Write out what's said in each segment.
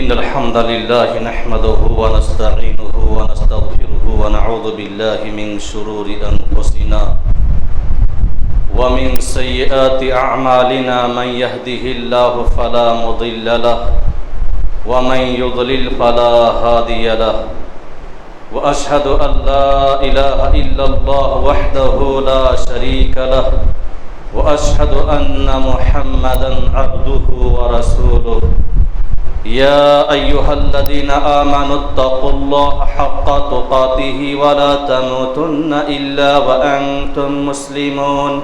إن الحمد لله نحمده ونستعينه ونستغفره ونعوذ بالله من شرور أنفسنا ومن سيئات أعمالنا من يهده الله فلا مضل له ومن يضلل فلا هادي له وأشهد أن لا إله إلا الله وحده لا شريك له وأشهد أن محمدا عبده ورسوله يا أيها الذين آمنوا اتقوا الله حق تقاته ولا تموتن إلا وأنتم مسلمون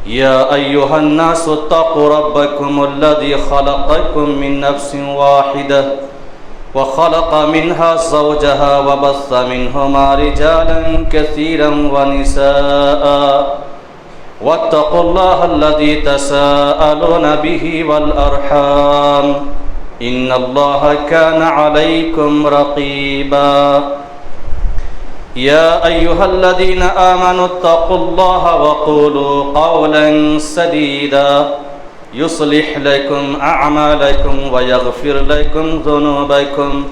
يا أيها الناس اتقوا ربكم الذي خلقكم من نفس واحدة وخلق منها زوجها وبث منهما رجالا كثيرا ونساء واتقوا الله الذي تساءلون به والأرحام إن الله كان عليكم رقيبا يا أيها الذين آمنوا اتقوا الله وقولوا قولا سديدا يصلح لكم أعمالكم ويغفر لكم ذنوبكم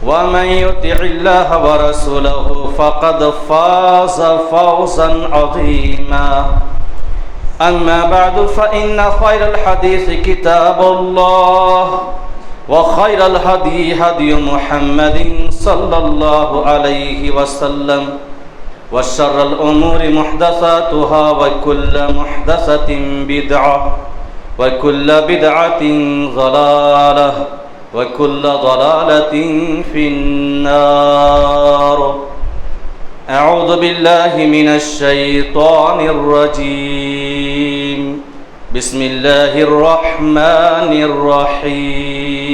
ومن يطع الله ورسوله فقد فاز فوزا عظيما أما بعد فإن خير الحديث كتاب الله وخير الهدي هدي محمد صلى الله عليه وسلم وشر الأمور محدثاتها وكل محدثة بدعة وكل بدعة ضلالة وكل ضلالة في النار أعوذ بالله من الشيطان الرجيم بسم الله الرحمن الرحيم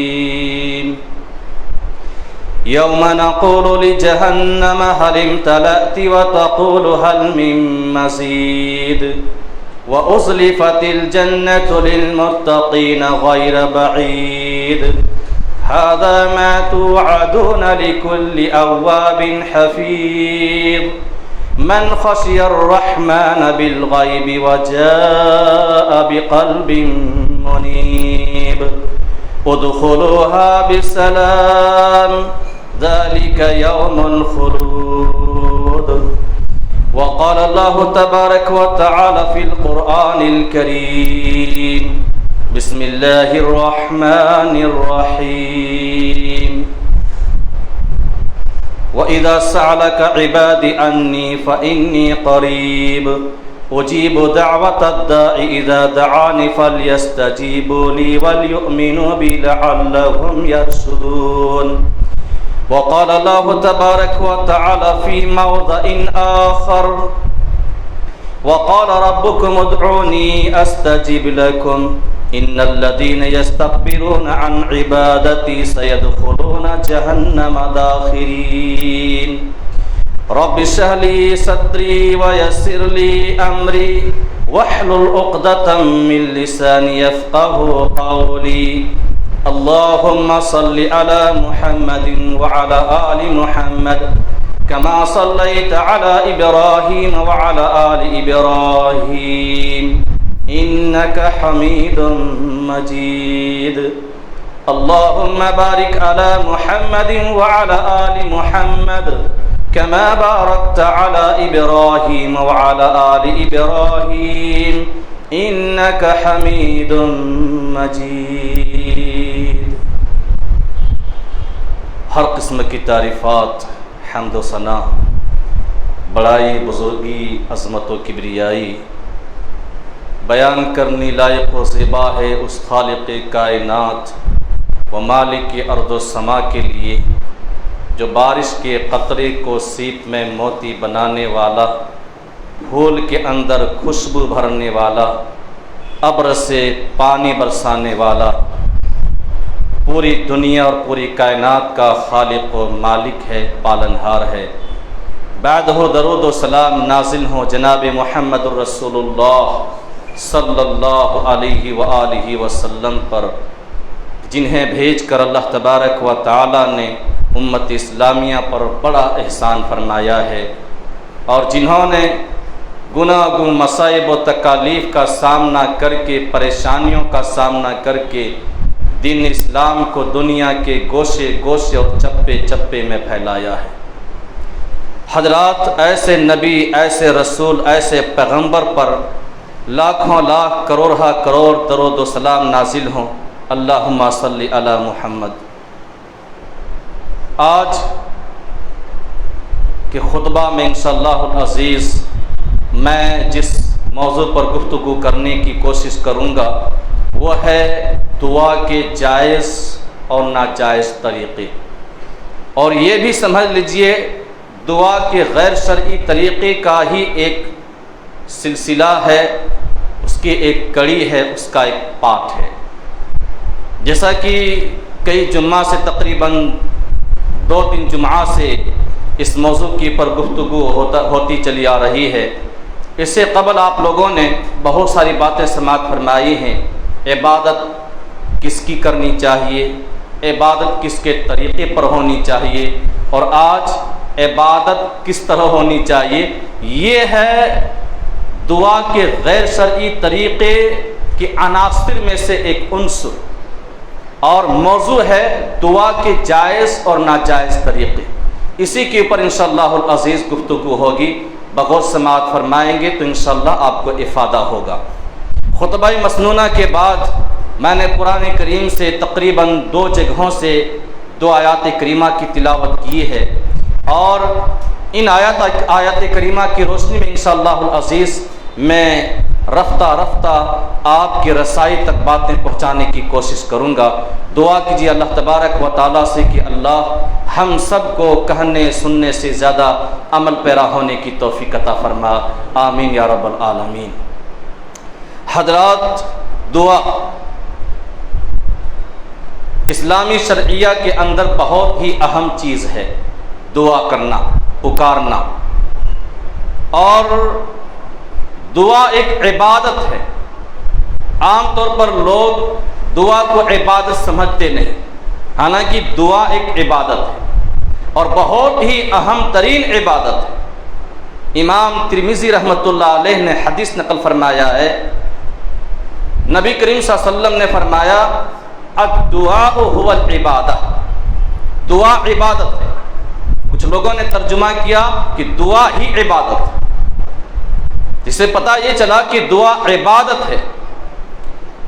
يوم نقول لجهنم هل امتلأت وتقول هل من مزيد وأزلفت الجنة للمتقين غير بعيد هذا ما توعدون لكل أواب حفيظ من خشي الرحمن بالغيب وجاء بقلب منيب ادخلوها بسلام ذلك يوم الخلود وقال الله تبارك وتعالى في القرآن الكريم بسم الله الرحمن الرحيم وإذا سألك عبادي عني فإني قريب أجيب دعوة الداع إذا دعاني فليستجيبوا لي وليؤمنوا بي لعلهم يرشدون وقال الله تبارك وتعالى في موضع آخر وقال ربكم ادعوني أستجب لكم إن الذين يستكبرون عن عبادتي سيدخلون جهنم داخرين رب اشرح لي صدري ويسر لي أمري واحلل عقدة من لساني يفقهوا قولي اللهم صل على محمد وعلى آل محمد كما صليت على إبراهيم وعلى آل إبراهيم إنك حميد مجيد اللهم بارك على محمد وعلى آل محمد كما باركت على إبراهيم وعلى آل إبراهيم إنك حميد مجيد ہر قسم کی تعریفات حمد و ثنا بڑائی بزرگی عظمت و کبریائی بیان کرنی لائق و زیبا ہے اس خالق کائنات و مالک ارض و سما کے لیے جو بارش کے قطرے کو سیپ میں موتی بنانے والا، پھول کے اندر خوشبو بھرنے والا، ابر سے پانی برسانے والا، پوری دنیا اور پوری کائنات کا خالق و مالک ہے، پالنہار ہے۔ بعد ہو درود و سلام نازل ہو جناب محمد الرسول اللہ صلی اللہ علیہ وآلہ وسلم پر، جنہیں بھیج کر اللہ تبارک و تعالی نے امت اسلامیہ پر بڑا احسان فرمایا ہے، اور جنہوں نے گناہ گو مصائب و تکالیف کا سامنا کر کے، پریشانیوں کا سامنا کر کے دین اسلام کو دنیا کے گوشے گوشے اور چپے چپے میں پھیلایا ہے۔ حضرات، ایسے نبی، ایسے رسول، ایسے پیغمبر پر لاکھوں لاکھ کروڑہ کروڑ درود و سلام نازل ہوں۔ اللہم صلی علی محمد۔ آج کے خطبہ میں انشاءاللہ العزیز میں جس موضوع پر گفتگو کرنے کی کوشش کروں گا وہ ہے دعا کے جائز اور ناجائز طریقے، اور یہ بھی سمجھ لیجئے دعا کے غیر شرعی طریقے کا ہی ایک سلسلہ ہے، اس کی ایک کڑی ہے، اس کا ایک پارٹ ہے۔ جیسا کہ کئی جمعہ سے تقریباً 2-3 جمعہ سے اس موضوع کی پر گفتگو ہوتی چلی آ رہی ہے۔ اس سے قبل آپ لوگوں نے بہت ساری باتیں سماعت فرمائی ہیں۔ عبادت کس کی کرنی چاہیے، عبادت کس کے طریقے پر ہونی چاہیے، اور آج عبادت کس طرح ہونی چاہیے۔ یہ ہے دعا کے غیر شرعی طریقے کے عناصر میں سے ایک عنصر، اور موضوع ہے دعا کے جائز اور ناجائز طریقے۔ اسی کے اوپر انشاءاللہ العزیز گفتگو ہوگی، بغور سماعت فرمائیں گے تو انشاءاللہ آپ کو افادہ ہوگا۔ خطبہ مسنونہ کے بعد میں نے قرآن کریم سے تقریباً 2 جگہوں سے 2 آیات کریمہ کی تلاوت کی ہے، اور ان آیات کریمہ کی روشنی میں انشاءاللہ العزیز میں رفتہ رفتہ آپ کی رسائی تک باتیں پہنچانے کی کوشش کروں گا۔ دعا کیجیے اللہ تبارک و تعالیٰ سے کہ اللہ ہم سب کو کہنے سننے سے زیادہ عمل پیرا ہونے کی توفیق عطا فرما، آمین یا رب العالمین۔ حضرات، دعا اسلامی شرعیہ کے اندر بہت ہی اہم چیز ہے، دعا کرنا، پکارنا، اور دعا ایک عبادت ہے۔ عام طور پر لوگ دعا کو عبادت سمجھتے نہیں، حالانکہ دعا ایک عبادت ہے اور بہت ہی اہم ترین عبادت ہے۔ امام ترمذی رحمۃ اللہ علیہ نے حدیث نقل فرمایا ہے، نبی کریم صلی اللہ علیہ وسلم نے فرمایا الدعاء هو العبادہ، دعا عبادت ہے۔ کچھ لوگوں نے ترجمہ کیا کہ دعا ہی عبادت ہے، جس سے پتہ یہ چلا کہ دعا عبادت ہے،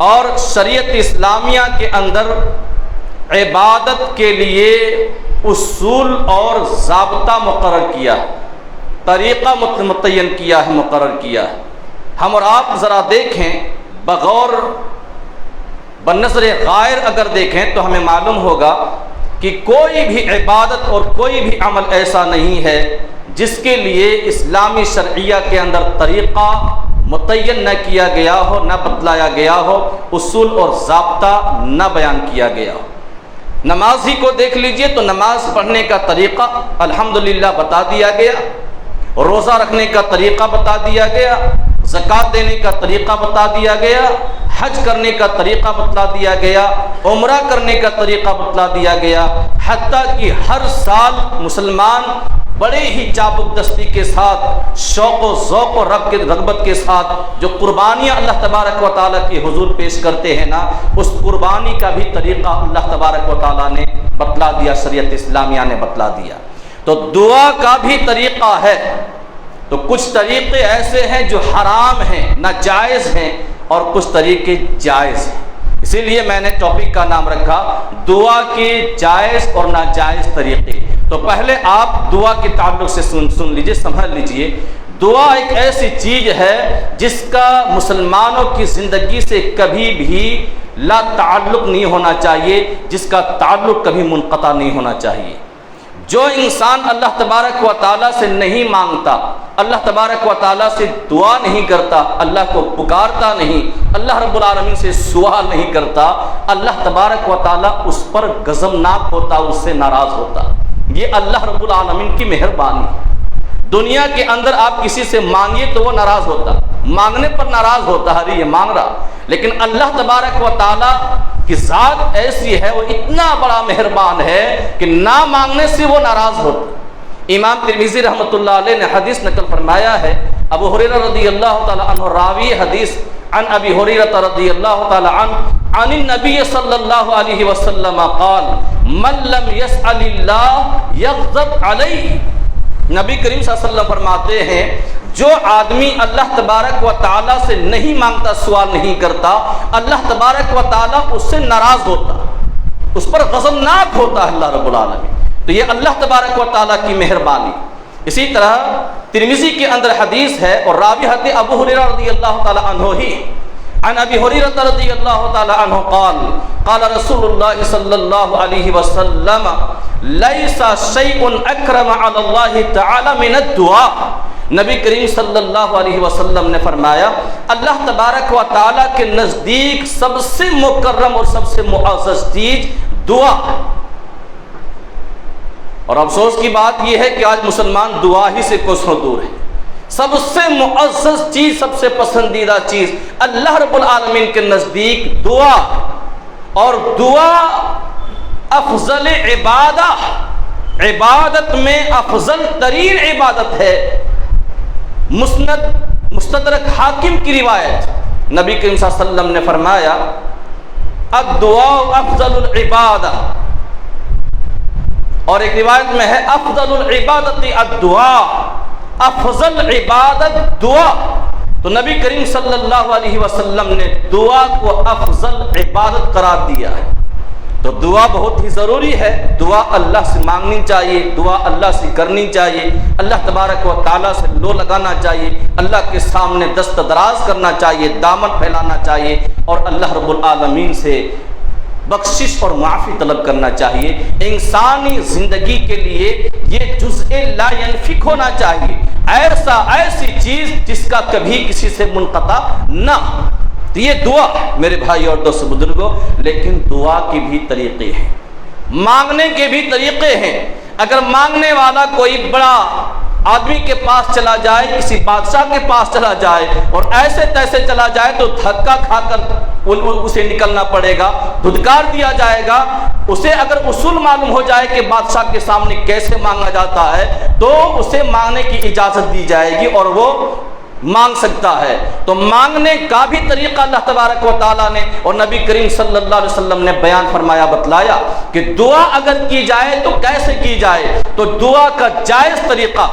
اور شریعت اسلامیہ کے اندر عبادت کے لیے اصول اور ضابطہ مقرر کیا ہے، طریقہ متعین کیا ہے، مقرر کیا ہے۔ ہم اور آپ ذرا دیکھیں، بغور بنظر غائر اگر دیکھیں تو ہمیں معلوم ہوگا کہ کوئی بھی عبادت اور کوئی بھی عمل ایسا نہیں ہے جس کے لیے اسلامی شرعیہ کے اندر طریقہ متعین نہ کیا گیا ہو، نہ بتلایا گیا ہو، اصول اور ضابطہ نہ بیان کیا گیا ہو۔ نماز ہی کو دیکھ لیجئے تو نماز پڑھنے کا طریقہ الحمدللہ بتا دیا گیا، روزہ رکھنے کا طریقہ بتا دیا گیا، زکوٰۃ دینے کا طریقہ بتا دیا گیا، حج کرنے کا طریقہ بتلا دیا گیا، عمرہ کرنے کا طریقہ بتلا دیا گیا، حتیٰ کہ ہر سال مسلمان بڑے ہی چابک دستی کے ساتھ، شوق و ذوق و رغبت کے ساتھ جو قربانیاں اللہ تبارک و تعالیٰ کے حضور پیش کرتے ہیں نا، اس قربانی کا بھی طریقہ اللہ تبارک و تعالیٰ نے بتلا دیا، شریعت اسلامیہ نے بتلا دیا۔ تو دعا کا بھی طریقہ ہے، تو کچھ طریقے ایسے ہیں جو حرام ہیں، ناجائز ہیں، اور کچھ طریقے جائز ہیں۔ اسی لیے میں نے ٹاپک کا نام رکھا دعا کے جائز اور ناجائز طریقے۔ تو پہلے آپ دعا کے تعلق سے سن لیجئے، سمجھ لیجئے۔ دعا ایک ایسی چیز ہے جس کا مسلمانوں کی زندگی سے کبھی بھی لا تعلق نہیں ہونا چاہیے، جس کا تعلق کبھی منقطع نہیں ہونا چاہیے۔ جو انسان اللہ تبارک و تعالیٰ سے نہیں مانگتا، اللہ تبارک و تعالیٰ سے دعا نہیں کرتا، اللہ کو پکارتا نہیں، اللہ رب العالمین سے سوال نہیں کرتا، اللہ تبارک و تعالیٰ اس پر غضبناک ہوتا، اس سے ناراض ہوتا۔ یہ اللہ رب العالمین کی مہربانی۔ دنیا کے اندر آپ کسی سے مانگیے تو وہ ناراض ہوتا، مانگنے پر ناراض ہوتا، ارے یہ مانگ رہا، لیکن اللہ تبارک و تعالیٰ کی ذات ایسی ہے، وہ اتنا بڑا مہربان ہے کہ نہ مانگنے سے وہ ناراض ہوتا۔ امام ترمذی رحمۃ اللہ علیہ نے حدیث نقل فرمایا ہے، ابو ہریرہ رضی اللہ تعالی عنہ راوی حدیث، عن ابی ہریرہ رضی اللہ تعالی عنہ عن النبی صلی اللہ علیہ وسلم قال من لم يسأل اللہ یغضب علیہ۔ نبی کریم صلی اللہ علیہ وسلم فرماتے ہیں جو آدمی اللہ تبارک و تعالیٰ سے نہیں مانگتا، سوال نہیں کرتا، اللہ تبارک و تعالیٰ اس سے ناراض ہوتا، اس پر غضبناک ہوتا ہے اللہ رب العالمین۔ تو یہ اللہ تبارک و تعالیٰ کی مہربانی۔ اسی طرح ترمذی کے اندر حدیث ہے اور راوی حضرت ابو ہریرہ رضی اللہ تعالی عنہ ہی، عن ابی ہریرہ رضی اللہ تعالی عنہ قال قال رسول اللہ صلی اللہ علیہ وسلم لیس شیء اکرم علی اللہ تعالی من الدعاء۔ نبی کریم صلی اللہ علیہ وسلم نے فرمایا اللہ تبارک و تعالیٰ کے نزدیک سب سے مکرم اور سب سے معزز چیز دعا۔ اور افسوس کی بات یہ ہے کہ آج مسلمان دعا ہی سے کوسوں دور ہے۔ سب سے معزز چیز، سب سے پسندیدہ چیز اللہ رب العالمین کے نزدیک دعا، اور دعا افضل عبادت میں افضل ترین عبادت ہے۔ مستدرک حاکم کی روایت، نبی کریم صلی اللہ علیہ وسلم نے فرمایا الدعاء افضل العبادہ، اور ایک روایت میں ہے افضل العبادت الدعاء، افضل عبادت دعا۔ تو نبی کریم صلی اللہ علیہ وسلم نے دعا کو افضل عبادت قرار دیا ہے۔ تو دعا بہت ہی ضروری ہے، دعا اللہ سے مانگنی چاہیے، دعا اللہ سے کرنی چاہیے، اللہ تبارک و تعالیٰ سے لو لگانا چاہیے، اللہ کے سامنے دست دراز کرنا چاہیے، دامن پھیلانا چاہیے، اور اللہ رب العالمین سے بخشش اور معافی طلب کرنا چاہیے۔ انسانی زندگی کے لیے یہ جزء لا ينفک ہونا چاہیے، ایسی چیز جس کا کبھی کسی سے منقطع نہ۔ تو یہ دعا میرے بھائی اور دوست بزرگوں، لیکن دعا کی بھی طریقے ہیں، مانگنے کے بھی طریقے ہیں۔ اگر مانگنے والا کوئی بڑا آدمی کے پاس چلا جائے، کسی بادشاہ کے پاس چلا جائے اور ایسے تیسے چلا جائے تو دھکا کھا کر اسے نکلنا پڑے گا، دھتکار دیا جائے گا۔ اسے اگر اصول معلوم ہو جائے کہ بادشاہ کے سامنے کیسے مانگا جاتا ہے تو اسے مانگنے کی اجازت دی جائے گی اور وہ مانگ سکتا ہے۔ تو مانگنے کا بھی طریقہ اللہ تبارک و تعالیٰ نے اور نبی کریم صلی اللہ علیہ وسلم نے بیان فرمایا، بتلایا کہ دعا اگر کی جائے تو کیسے کی جائے۔ تو دعا کا جائز طریقہ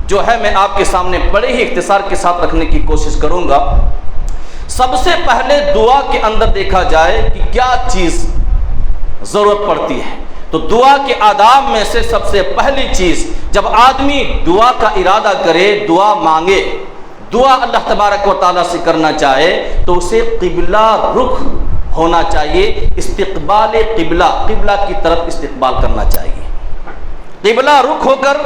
جو ہے میں آپ کے سامنے بڑے ہی اختصار کے ساتھ رکھنے کی کوشش کروں گا۔ سب سے پہلے دعا کے اندر دیکھا جائے کہ کیا چیز ضرورت پڑتی ہے۔ تو دعا کے آداب میں سے سب سے پہلی چیز، جب آدمی دعا کا ارادہ کرے، دعا مانگے، دعا اللہ تبارک و تعالیٰ سے کرنا چاہے تو اسے قبلہ رخ ہونا چاہیے، استقبال قبلہ کی طرف استقبال کرنا چاہیے۔ قبلہ رخ ہو کر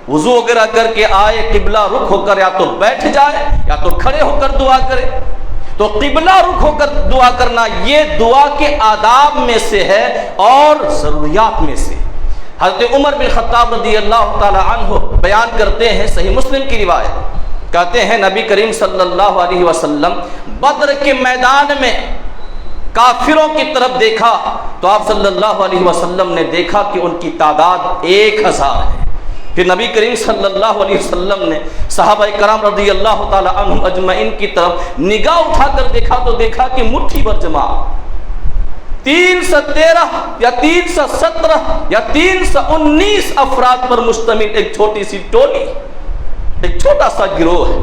وضو وغیرہ کر کے آئے، قبلہ رخ ہو کر یا تو بیٹھ جائے یا تو کھڑے ہو کر دعا کرے۔ تو قبلہ رخ ہو کر دعا کرنا یہ دعا کے آداب میں سے ہے اور ضروریات میں سے۔ حضرت عمر بن خطاب رضی اللہ تعالی عنہ بیان کرتے ہیں، صحیح مسلم کی روایت، کہتے ہیں نبی کریم صلی اللہ علیہ وسلم بدر کے میدان میں کافروں کی طرف دیکھا تو آپ صلی اللہ علیہ وسلم نے دیکھا کہ ان کی تعداد 1000 ہے۔ پھر نبی کریم صلی اللہ علیہ وسلم نے صحابہ کرام رضی اللہ تعالی عنہم اجمعین کی طرف نگاہ اٹھا کر دیکھا تو دیکھا کہ مٹھی بھر جماعت 313 یا 317 یا 319 افراد پر مشتمل ایک چھوٹی سی ٹولی، ایک چھوٹا سا گروہ ہے۔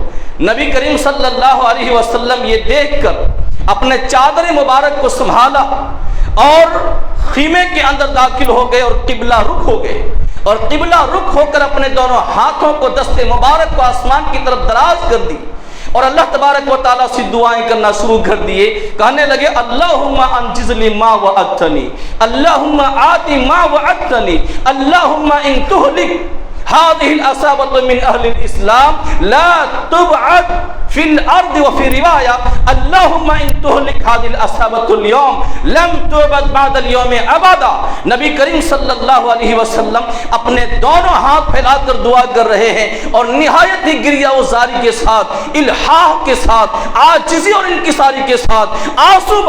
نبی کریم صلی اللہ علیہ وسلم یہ دیکھ کر اپنے چادر مبارک کو سنبھالا اور خیمے کے اندر داخل ہو گئے اور قبلہ رخ ہو گئے، اور قبلہ رخ ہو کر اپنے دونوں ہاتھوں کو دست مبارک کو آسمان کی طرف دراز کر دی اور اللہ تبارک و تعالیٰ سے دعائیں کرنا شروع کر دیے۔ کہنے لگے اللہم انجز لی ما وعدتنی، اللہم آتی ما وعدتنی، اللہم ان تہلک هذه الأصابة من أهل الإسلام لا تبعد في الأرض، وفي رواية اللهم إن تهلك هذه الأصابة اليوم لم تبعد بعد اليوم أبدا۔ نبی کریم صلی اللہ علیہ وسلم اپنے دونوں ہاتھ پھیلا کر دعا کر رہے ہیں اور نہایت ہی گریہ وزاری کے ساتھ، الحاح کے ساتھ، عاجزی اور انکساری کے ساتھ، آنسو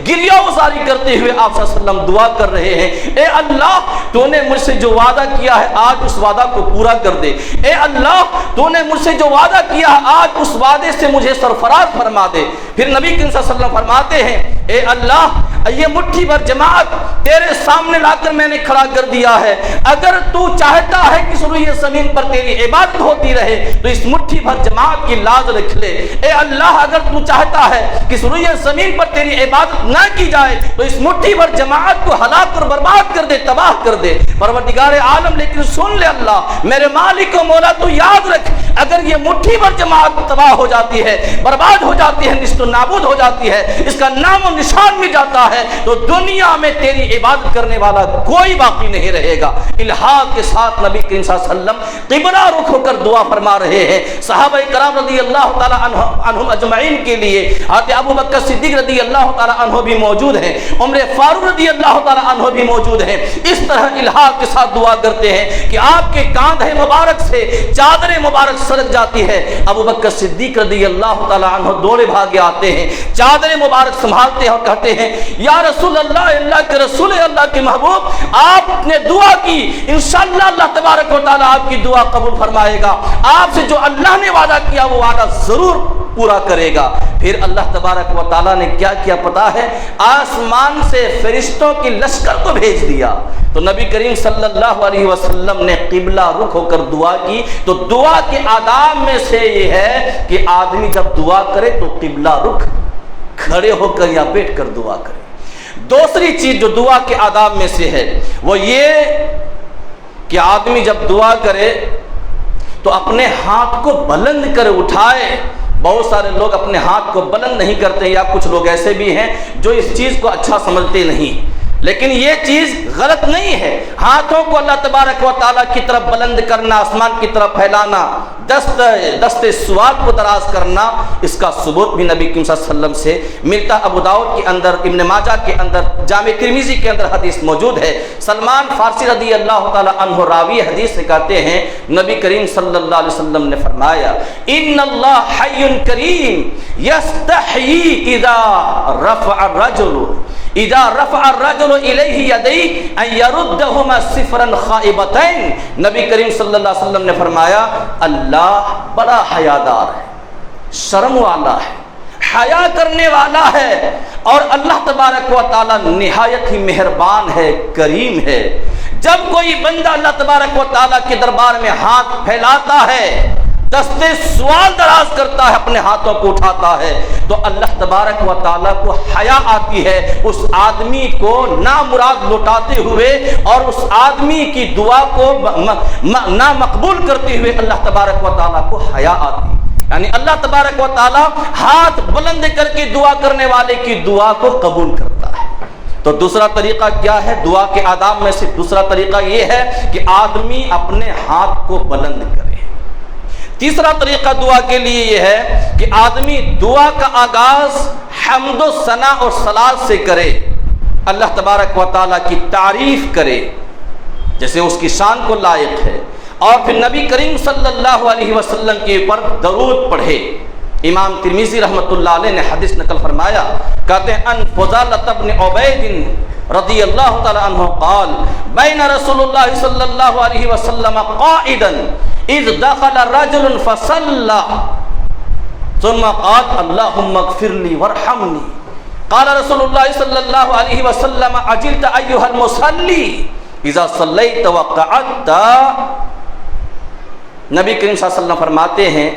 گریہ وزاری کرتے ہوئے آپ صلی اللہ علیہ وسلم دعا کر رہے ہیں، اے اللہ تو نے مجھ سے جو وعدہ کیا ہے آج اس وعدہ کو پورا کر دے، اے اللہ تو نے مجھ سے جو وعدہ کیا ہے آج اس وعدے سے مجھے سرفراز فرما دے۔ پھر نبی کریم صلی اللہ علیہ وسلم فرماتے ہیں اے اللہ یہ مٹھی بھر جماعت تیرے سامنے لا کر میں نے کھڑا کر دیا ہے، اگر تو چاہتا ہے کہ روئے زمین پر تیری عبادت ہوتی رہے تو اس مٹھی بھر جماعت کی لاز رکھ لے۔ اے اللہ اگر تو چاہتا ہے کہ روئے زمین پر تیری عبادت نہ کی جائے تو اس مٹھی بھر جماعت کو ہلاک اور برباد کر دے، تباہ کر دے۔ پروردگار عالم لیکن سن لے اللہ میرے مالک و مولا، تو یاد رکھ اگر یہ مٹھی بھر جماعت تباہ ہو جاتی ہے، برباد ہو جاتی ہے، نیست و نابود ہو جاتی ہے، اس کا نام و نشان مٹ جاتا ہے، تو دنیا میں تیری عبادت کرنے والا کوئی باقی نہیں رہے گا۔ الحاق کے ساتھ نبی کریم صلی اللہ علیہ وسلم قبلہ رخ ہو کر دعا فرما رہے ہیں۔ صحابہ کرام رضی اللہ تعالی عنہم اجمعین کے لیے حضرت ابو بکر صدیق رضی اللہ تعالی عنہ بھی موجود ہیں، عمر فاروق رضی اللہ تعالی عنہ بھی موجود ہیں۔ اس طرح الحاق کے ساتھ دعا کرتے ہیں کہ آپ کے کاندھے مبارک سے چادر مبارک سرک جاتی ہے، ابو بکر صدیق رضی اللہ تعالی عنہ دوڑے بھاگے آتے ہیں، چادر مبارک سنبھالتے ہیں اور کہتے ہیں یا رسول اللہ، اللہ کے رسول، اللہ کے محبوب، آپ نے دعا کی، انشاءاللہ اللہ تبارک و تعالی آپ کی دعا قبول فرمائے گا، آپ سے جو اللہ نے وعدہ کیا وہ وعدہ ضرور پورا کرے گا۔ پھر اللہ تبارک و تعالی نے کیا کیا پتا ہے؟ آسمان سے فرشتوں کی لشکر کو بھیج دیا۔ تو نبی کریم صلی اللہ علیہ وسلم نے قبلہ رخ ہو کر دعا کی۔ تو دعا کے آداب میں سے یہ ہے کہ آدمی جب دعا کرے تو قبلہ رخ کھڑے ہو کر یا بیٹھ کر دعا کرے۔ دوسری چیز جو دعا کے آداب میں سے ہے وہ یہ کہ آدمی جب دعا کرے تو اپنے ہاتھ کو بلند کر اٹھائے۔ بہت سارے لوگ اپنے ہاتھ کو بلند نہیں کرتے، یا کچھ لوگ ایسے بھی ہیں جو اس چیز کو اچھا سمجھتے نہیں، لیکن یہ چیز غلط نہیں ہے۔ ہاتھوں کو اللہ تبارک و تعالیٰ کی طرف بلند کرنا، آسمان کی طرف پھیلانا، دست سوال کو دراز کرنا، اس کا ثبوت بھی نبی کریم صلی اللہ علیہ وسلم سے ملتا۔ ابو داؤد کے اندر، ابن ماجہ کے اندر، جامع ترمذی کے اندر حدیث موجود ہے۔ سلمان فارسی رضی اللہ تعالی عنہ راوی حدیث سے کہتے ہیں نبی کریم صلی اللہ علیہ وسلم نے فرمایا ان اللہ حی کریم یستحیی اذا رفع الرجل الیہ یدیہ ان یردہما صفرا خائبتین۔ نبی کریم صلی اللہ علیہ وسلم نے فرمایا اللہ بڑا حیادار ہے، شرم والا ہے، حیا کرنے والا ہے، اور اللہ تبارک و تعالی نہایت ہی مہربان ہے، کریم ہے۔ جب کوئی بندہ اللہ تبارک و تعالی کے دربار میں ہاتھ پھیلاتا ہے، دستے سوال دراز کرتا ہے، اپنے ہاتھوں کو اٹھاتا ہے، تو اللہ تبارک و تعالیٰ کو حیا آتی ہے اس آدمی کو نامراد لوٹاتے ہوئے، اور اس آدمی کی دعا کو نامقبول کرتے ہوئے اللہ تبارک و تعالیٰ کو حیا آتی ہے۔ یعنی اللہ تبارک و تعالیٰ ہاتھ بلند کر کے دعا کرنے والے کی دعا کو قبول کرتا ہے۔ تو دوسرا طریقہ کیا ہے؟ دعا کے آداب میں سے دوسرا طریقہ یہ ہے کہ آدمی اپنے ہاتھ کو بلند کرے۔ تیسرا طریقہ دعا کے لیے یہ ہے کہ آدمی دعا کا آغاز حمد و ثنا اور صلاۃ سے کرے، اللہ تبارک و تعالیٰ کی تعریف کرے جیسے اس کی شان کو لائق ہے، اور پھر نبی کریم صلی اللہ علیہ وسلم کے اوپر درود پڑھے۔ امام ترمذی رحمۃ اللہ علیہ نے حدیث نقل فرمایا، کہتے ہیں ان فضالۃ بن عبید رضی اللہ تعالی عنہ قال بین رسول اللہ صلی اللہ علیہ وسلم قائدا اذ دخل رجل فصلى ثم قال اللهم اغفر لي وارحمني قال رسول الله صلى الله عليه وسلم اجلت ايها المصلي اذا صليت وقعدت۔ نبی کریم صلی اللہ علیہ وسلم فرماتے ہیں،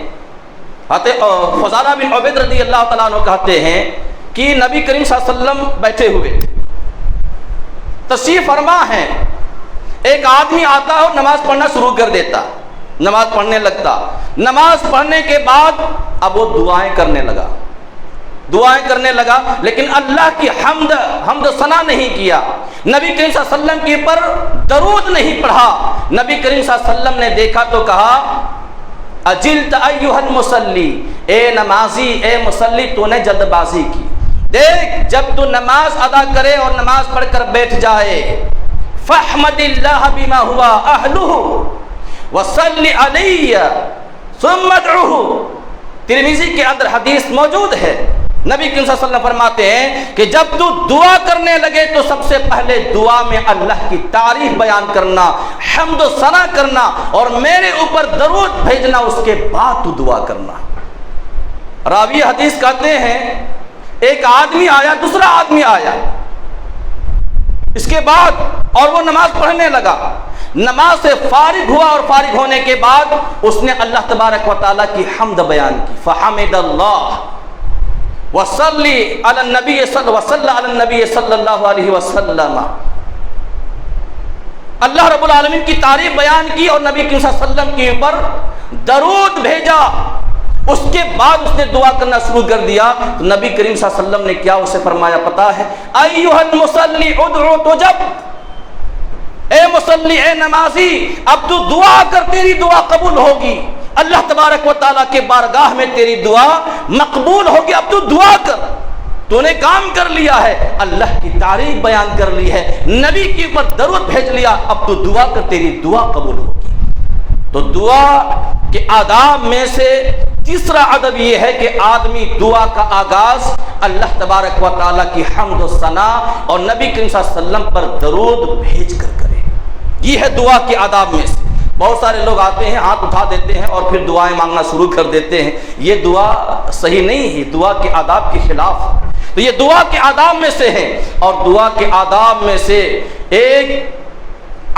فضالہ بن عبید رضی اللہ تعالیٰ عنہ کہتے ہیں کہ نبی کریم صلی اللہ علیہ وسلم بیٹھے ہوئے تھے، تشریف فرما ہے، ایک آدمی آتا اور نماز پڑھنا شروع کر دیتا، نماز پڑھنے لگتا، نماز پڑھنے کے بعد اب وہ دعائیں کرنے لگا، لیکن اللہ کی حمد و ثنا نہیں کیا، نبی کریم صلی اللہ علیہ وسلم کے اوپر درود نہیں پڑھا۔ نبی کریم صلی اللہ علیہ وسلم نے دیکھا تو کہا اجلت ایھا المصلی، اے نمازی، اے مصلی، تو نے جلد بازی کی، دیکھ جب تو نماز ادا کرے اور نماز پڑھ کر بیٹھ جائے، فاحمد اللہ بما هو اہلہ وصلی علی ثم ادعوہ۔ ترمذی کے اندر حدیث موجود ہے، نبی کریم صلی اللہ علیہ وسلم فرماتے ہیں کہ جب تو دعا کرنے لگے تو سب سے پہلے دعا میں اللہ کی تعریف بیان کرنا، حمد و ثنا کرنا، اور میرے اوپر درود بھیجنا، اس کے بعد تو دعا کرنا۔ راوی حدیث کہتے ہیں ایک آدمی آیا، دوسرا آدمی آیا، اس کے بعد اور وہ نماز پڑھنے لگا، نماز سے فارغ ہوا اور فارغ ہونے کے بعد اس نے اللہ تبارک و تعالیٰ کی حمد بیان کی، فحمد اللہ وصلی علی النبی صلی اللہ علیہ وسلم، اللہ رب العالمین کی تعریف بیان کی اور نبی کریم صلی اللہ علیہ وسلم کے اوپر درود بھیجا۔ اس کے بعد اس نے دعا کرنا شروع کر دیا تو نبی کریم صلی اللہ علیہ وسلم نے کیا اسے فرمایا پتہ ہے؟ ایھا المصلی ادعو تجب، اے مصلی، اے نمازی، اب تو دعا کر، تیری دعا قبول ہوگی، اللہ تبارک و تعالیٰ کے بارگاہ میں تیری دعا مقبول ہوگی، اب تو دعا کر، تو نے کام کر لیا ہے، اللہ کی تعریف بیان کر لی ہے، نبی کے اوپر درود بھیج لیا، اب تو دعا کر، تیری دعا قبول ہوگی۔ تو دعا کے آداب میں سے تیسرا ادب یہ ہے کہ آدمی دعا کا آغاز اللہ تبارک و تعالیٰ کی حمد و ثنا اور نبی کریم صلی اللہ علیہ وسلم پر درود بھیج کر کرے، یہ ہے دعا کے آداب میں سے۔ بہت سارے لوگ آتے ہیں، ہاتھ اٹھا دیتے ہیں اور پھر دعائیں مانگنا شروع کر دیتے ہیں، یہ دعا صحیح نہیں ہے، دعا کے آداب کے خلاف ہے۔ تو یہ دعا کے آداب میں سے ہے، اور دعا کے آداب میں سے ایک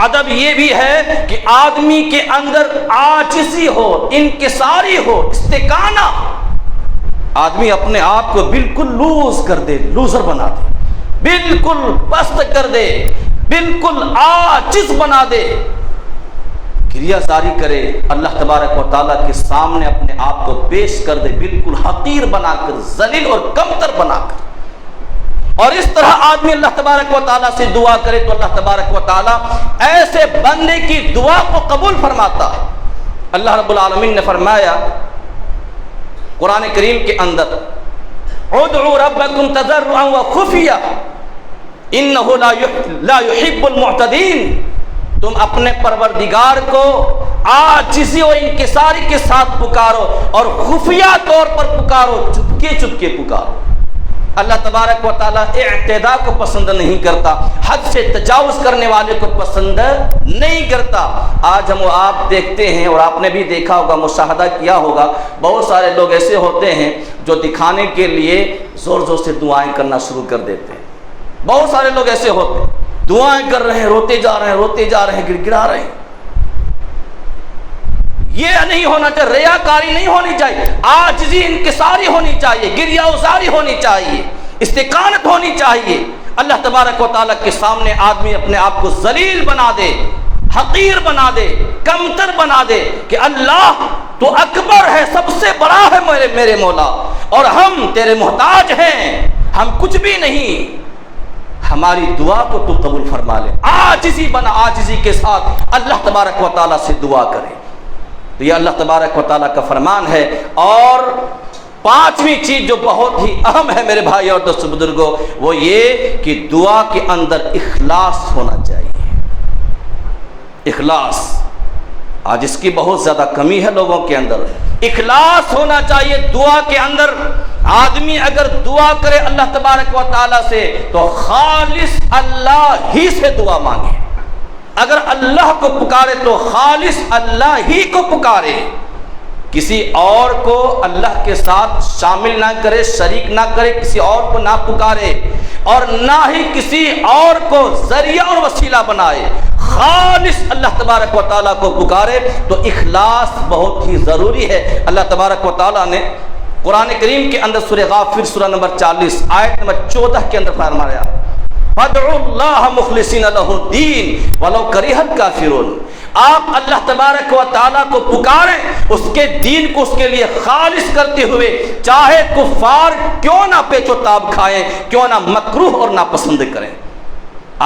ادب یہ بھی ہے کہ آدمی کے اندر عاجزی ہو، انکساری ہو، استکانہ، آدمی اپنے آپ کو بالکل لوز کر دے، لوزر بنا دے، بالکل پست کر دے، بالکل عاجز بنا دے، کریا زاری کرے، اللہ تبارک و تعالیٰ کے سامنے اپنے آپ کو پیش کر دے، بالکل حقیر بنا کر، ذلیل اور کمتر بنا کر، اور اس طرح آدمی اللہ تبارک و تعالیٰ سے دعا کرے تو اللہ تبارک و تعالیٰ ایسے بندے کی دعا کو قبول فرماتا ہے۔ اللہ رب العالمین نے فرمایا قرآن کریم کے اندر، ادعوا ربکم تضرعا وخفیا انہ لا یحب المعتدین، تم اپنے پروردگار کو عاجزی و انکساری کے ساتھ پکارو اور خفیہ طور پر پکارو، چپکے چپکے پکارو۔ اللہ تبارک و تعالیٰ اعتداء کو پسند نہیں کرتا، حد سے تجاوز کرنے والے کو پسند نہیں کرتا۔ آج ہم آپ دیکھتے ہیں اور آپ نے بھی دیکھا ہوگا، مشاہدہ کیا ہوگا، بہت سارے لوگ ایسے ہوتے ہیں جو دکھانے کے لیے زور زور سے دعائیں کرنا شروع کر دیتے ہیں۔ بہت سارے لوگ ایسے ہوتے ہیں، دعائیں کر رہے ہیں، روتے جا رہے ہیں، روتے جا رہے ہیں، گڑ گڑا رہے ہیں۔ یہ نہیں ہونا چاہیے، ریاکاری نہیں ہونی چاہیے، عاجزی انکساری ہونی چاہیے، گریہ ازاری ہونی چاہیے، استقامت ہونی چاہیے۔ اللہ تبارک و تعالیٰ کے سامنے آدمی اپنے آپ کو ذلیل بنا دے، حقیر بنا دے، کمتر بنا دے کہ اللہ تو اکبر ہے، سب سے بڑا ہے میرے مولا، اور ہم تیرے محتاج ہیں، ہم کچھ بھی نہیں، ہماری دعا کو تو قبول فرما لے۔ عاجزی بنا، عاجزی کے ساتھ اللہ تبارک و تعالیٰ سے دعا کرے، تو یہ اللہ تبارک و تعالیٰ کا فرمان ہے۔ اور پانچویں چیز جو بہت ہی اہم ہے میرے بھائی اور دوستو بزرگوں، وہ یہ کہ دعا کے اندر اخلاص ہونا چاہیے۔ اخلاص آج اس کی بہت زیادہ کمی ہے لوگوں کے اندر، اخلاص ہونا چاہیے دعا کے اندر۔ آدمی اگر دعا کرے اللہ تبارک و تعالیٰ سے تو خالص اللہ ہی سے دعا مانگے، اگر اللہ کو پکارے تو خالص اللہ ہی کو پکارے، کسی اور کو اللہ کے ساتھ شامل نہ کرے، شریک نہ کرے، کسی اور کو نہ پکارے، اور نہ ہی کسی اور کو ذریعہ اور وسیلہ بنائے، خالص اللہ تبارک و تعالیٰ کو پکارے۔ تو اخلاص بہت ہی ضروری ہے۔ اللہ تبارک و تعالیٰ نے قرآن کریم کے اندر سورہ غافر سورہ نمبر 40 آیت نمبر 14 کے اندر فرمایا، فَادْعُوا اللَّهَ مُخْلِصِينَ لَهُ الدِّينَ وَلَوْ كَرِهَ الْكَافِرُونَ، آپ اللہ تبارک و تعالیٰ کو پکاریں، اس کے دین کو اس کے لیے خالص کرتے ہوئے، چاہے کفار کیوں نہ پیچ و تاب کھائیں، کیوں نہ مکروہ اور ناپسند کریں۔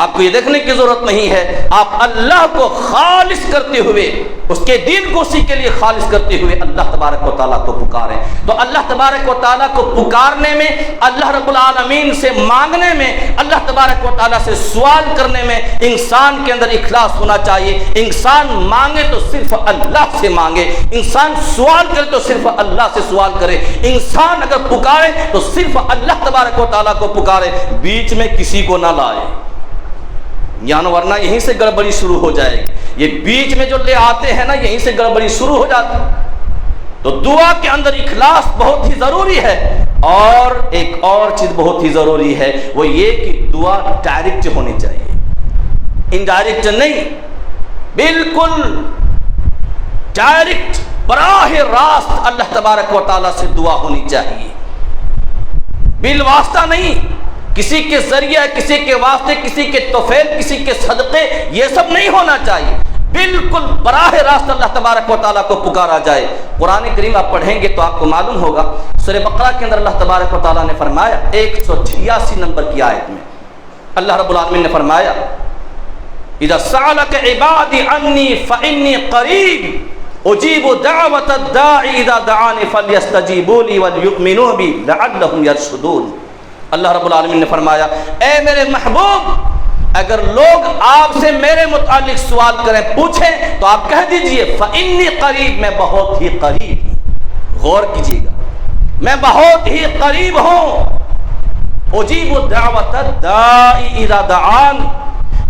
آپ کو یہ دیکھنے کی ضرورت نہیں ہے، آپ اللہ کو خالص کرتے ہوئے، اس کے دین کو اسی کے لیے خالص کرتے ہوئے اللہ تبارک و تعالیٰ کو پکاریں۔ تو اللہ تبارک و تعالیٰ کو پکارنے میں، اللہ رب العالمین سے مانگنے میں، اللہ تبارک و تعالیٰ سے سوال کرنے میں انسان کے اندر اخلاص ہونا چاہیے۔ انسان مانگے تو صرف اللہ سے مانگے، انسان سوال کرے تو صرف اللہ سے سوال کرے، انسان اگر پکارے تو صرف اللہ تبارک و تعالیٰ کو پکارے، بیچ میں کسی کو نہ لائے، یعنی ورنہ یہیں سے گڑبڑی شروع ہو جائے گی۔ یہ بیچ میں جو لے آتے ہیں نا، یہیں سے گڑبڑی شروع ہو جاتی۔ تو دعا کے اندر اخلاص بہت ہی ضروری ہے، اور ایک اور چیز بہت ہی ضروری ہے، وہ یہ کہ دعا ڈائریکٹ ہونی چاہیے، انڈائریکٹ نہیں، بالکل ڈائریکٹ براہ راست اللہ تبارک و تعالیٰ سے دعا ہونی چاہیے، بالواسطہ نہیں، کسی کے ذریعے، کسی کے واسطے، کسی کے توفیل، کسی کے صدقے، یہ سب نہیں ہونا چاہیے، بالکل براہ راست اللہ تبارک و تعالیٰ کو پکارا جائے۔ قرآن کریم آپ پڑھیں گے تو آپ کو معلوم ہوگا، سورہ بقرہ کے اندر اللہ تبارک و تعالیٰ نے فرمایا 186 نمبر کی آیت میں اللہ رب العالمین نے فرمایا اذا سألك عبادی عنی فإنی قریب اجیب دعوت الداعی اذا دعانی فلیستجیبوا لی وليؤمنوا بی لعلهم یرشدون۔ اللہ رب العالمین نے فرمایا اے میرے محبوب، اگر لوگ آپ سے میرے متعلق سوال کریں، پوچھیں، تو آپ کہہ دیجئے فإنی قریب، میں بہت ہی قریب ہوں۔ غور کیجیے گا، میں بہت ہی قریب ہوں۔ اجیب دعوت الداعی اذا دعان،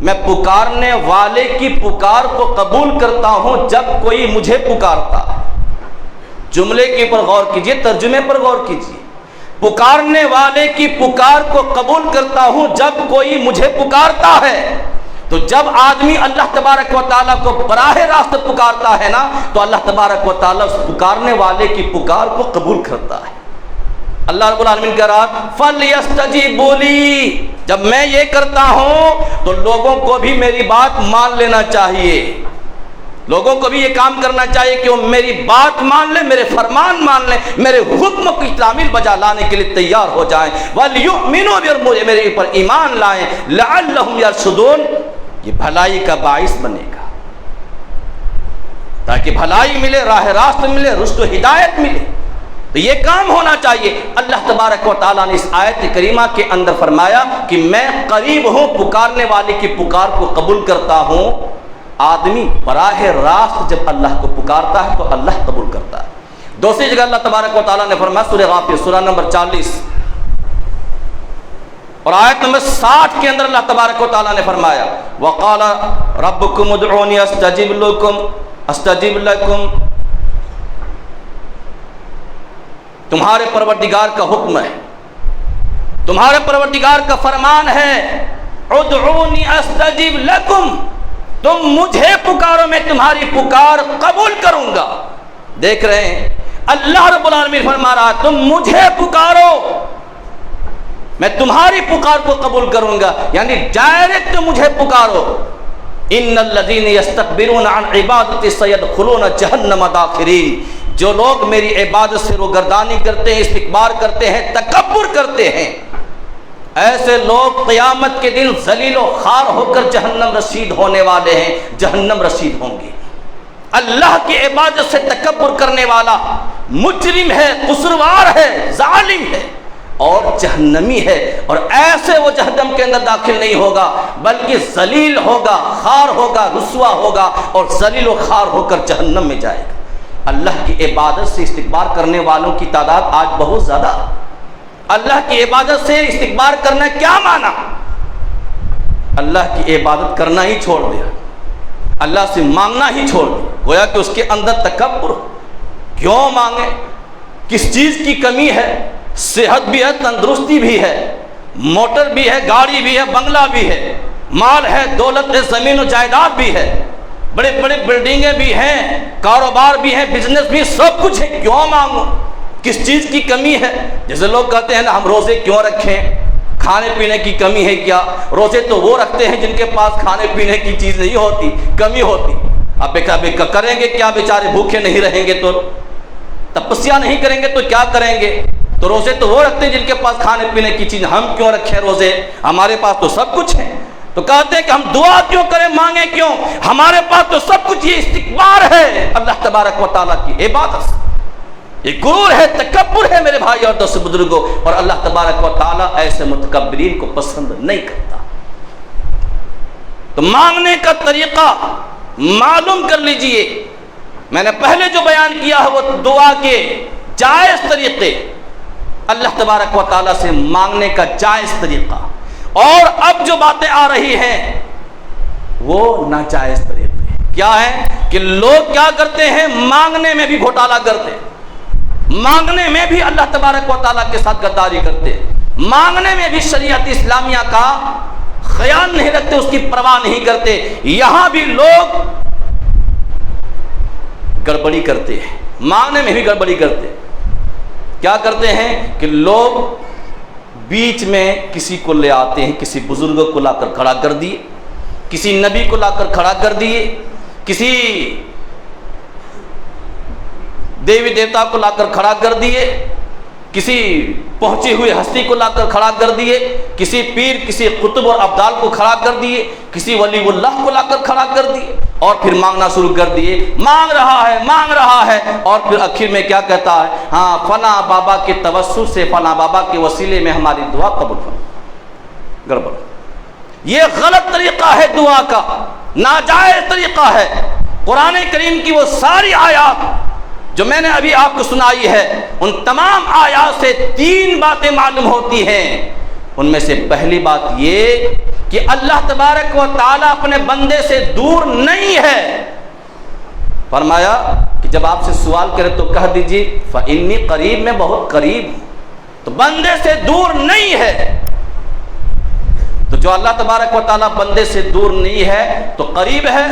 میں پکارنے والے کی پکار کو قبول کرتا ہوں جب کوئی مجھے پکارتا ہے۔ جملے کے اوپر غور کیجیے، ترجمے پر غور کیجیے، پکارنے والے کی پکار کو قبول کرتا ہوں جب کوئی مجھے پکارتا ہے۔ تو جب آدمی اللہ تبارک و تعالیٰ کو براہ راست پکارتا ہے نا، تو اللہ تبارک و تعالیٰ اس پکارنے والے کی پکار کو قبول کرتا ہے۔ اللہ رب العالمین کہہ رہا فَلْيَسْتَجِيبُوا لِي، جب میں یہ کرتا ہوں تو لوگوں کو بھی میری بات مان لینا چاہیے، لوگوں کو بھی یہ کام کرنا چاہیے کہ وہ میری بات مان لیں، میرے فرمان مان لیں، میرے حکم کی تعمیل بجا لانے کے لیے تیار ہو جائیں، وَلْيُؤْمِنُوا بِي، اور میرے اوپر ایمان لائیں، لَعَلَّهُمْ يَرْشُدُونَ، یہ بھلائی کا باعث بنے گا، تاکہ بھلائی ملے، راہ راست ملے، رشد و ہدایت ملے۔ تو یہ کام ہونا چاہیے۔ اللہ تبارک و تعالیٰ نے اس آیت کریمہ کے اندر فرمایا کہ میں قریب ہوں، پکارنے والے کی پکار کو قبول کرتا ہوں۔ آدمی براہ راست جب اللہ کو پکارتا ہے تو اللہ قبول کرتا ہے۔ دوسری جگہ اللہ تبارک و تعالیٰ نے فرمایا سورہ غافر، سورہ نمبر 40 اور آیت نمبر 60 کے اندر اللہ تبارک و تعالیٰ نے فرمایا وَقَالَ رَبُّكُمُ ادْعُونِي أَسْتَجِبْ لَكُمْ، تمہارے پروردگار کا حکم ہے، تمہارے پروردگار کا فرمان ہے ادعونی استجب لکم، تم مجھے پکارو میں تمہاری پکار قبول کروں گا۔ دیکھ رہے ہیں اللہ رب العالمین فرما رہا تم مجھے پکارو میں تمہاری پکار کو قبول کروں گا، یعنی ڈائریکٹ مجھے پکارو۔ ان الذین یستکبرون عن عبادتی سیدخلون جہنم داخرین، جو لوگ میری عبادت سے روگردانی کرتے ہیں، استکبار کرتے ہیں، تکبر کرتے ہیں، ایسے لوگ قیامت کے دن ذلیل و خوار ہو کر جہنم رسید ہونے والے ہیں، جہنم رسید ہوں گے۔ اللہ کی عبادت سے تکبر کرنے والا مجرم ہے، قصوروار ہے، ظالم ہے اور جہنمی ہے، اور ایسے وہ جہنم کے اندر داخل نہیں ہوگا بلکہ ذلیل ہوگا، خوار ہوگا، رسوا ہوگا اور ذلیل و خوار ہو کر جہنم میں جائے گا۔ اللہ کی عبادت سے استکبار کرنے والوں کی تعداد آج بہت زیادہ۔ اللہ کی عبادت سے استکبار کرنا کیا معنی؟ اللہ کی عبادت کرنا ہی چھوڑ دیا، اللہ سے مانگنا ہی چھوڑ دیا، گویا کہ اس کے اندر تکبر۔ کیوں مانگے؟ کس چیز کی کمی ہے؟ صحت بھی ہے، تندرستی بھی ہے، موٹر بھی ہے، گاڑی بھی ہے، بنگلہ بھی ہے، مال ہے، دولت ہے، زمین و جائیداد بھی ہے، بڑے بڑے بلڈنگیں بھی ہیں، کاروبار بھی ہیں، بزنس بھی، سب کچھ ہے، کیوں مانگو؟ کس چیز کی کمی ہے؟ جیسے لوگ کہتے ہیں نا ہم روزے کیوں رکھیں، کھانے پینے کی کمی ہے کیا؟ روزے تو وہ رکھتے ہیں جن کے پاس کھانے پینے کی چیز نہیں ہوتی، کمی ہوتی۔ اب کریں گے کیا؟ بیچارے بھوکے نہیں رہیں گے تو تپسیا نہیں کریں گے تو کیا کریں گے؟ تو روزے تو وہ رکھتے ہیں جن کے پاس کھانے پینے کی چیز، ہم کیوں رکھیں روزے؟ ہمارے پاس تو سب کچھ ہے۔ تو کہتے ہیں کہ ہم دعا کیوں کریں، مانگیں کیوں؟ ہمارے پاس تو سب کچھ، یہ استکبار ہے اللہ تبارک و تعالیٰ کی عبادت سے، یہ غرور ہے، تکبر ہے میرے بھائی اور دوست بزرگوں، اور اللہ تبارک و تعالیٰ ایسے متکبرین کو پسند نہیں کرتا۔ تو مانگنے کا طریقہ معلوم کر لیجئے، میں نے پہلے جو بیان کیا ہے وہ دعا کے جائز طریقے، اللہ تبارک و تعالیٰ سے مانگنے کا جائز طریقہ، اور اب جو باتیں آ رہی ہیں وہ ناجائز طریقے۔ کیا ہے کہ لوگ کیا کرتے ہیں؟ مانگنے میں بھی گھوٹالا کرتے ہیں، مانگنے میں بھی اللہ تبارک و تعالیٰ کے ساتھ غداری کرتے، مانگنے میں بھی شریعت اسلامیہ کا خیال نہیں رکھتے، اس کی پرواہ نہیں کرتے۔ یہاں بھی لوگ گڑبڑی کرتے ہیں، مانگنے میں بھی گڑبڑی کرتے ہیں۔ کیا کرتے ہیں کہ لوگ بیچ میں کسی کو لے آتے ہیں، کسی بزرگ کو لا کر کھڑا کر دیے، کسی نبی کو لا کر کھڑا کر دیے، کسی دیوی دیوتا کو لا کر کھڑا کر دیے، کسی پہنچی ہوئی ہستی کو لا کر کھڑا کر دیے، کسی پیر، کسی قطب اور ابدال کو کھڑا کر دیے، کسی ولی اللہ کو لا کر کھڑا کر دیے، اور پھر مانگنا شروع کر دیے۔ مانگ رہا ہے اور پھر آخر میں کیا کہتا ہے؟ ہاں فلاں بابا کے توسل سے، فلاں بابا کے وسیلے میں ہماری دعا قبول ہو۔ گڑبڑ، یہ غلط طریقہ ہے، دعا کا ناجائز طریقہ ہے۔ قرآن کریم کی وہ ساری آیات جو میں نے ابھی آپ کو سنائی ہے، ان تمام آیات سے 3 باتیں معلوم ہوتی ہیں۔ ان میں سے پہلی بات یہ کہ اللہ تبارک و تعالیٰ اپنے بندے سے دور نہیں ہے۔ فرمایا کہ جب آپ سے سوال کرے تو کہہ دیجیے فإنی قریب، میں بہت قریب ہوں۔ تو بندے سے دور نہیں ہے۔ تو جو اللہ تبارک و تعالیٰ بندے سے دور نہیں ہے تو قریب ہے۔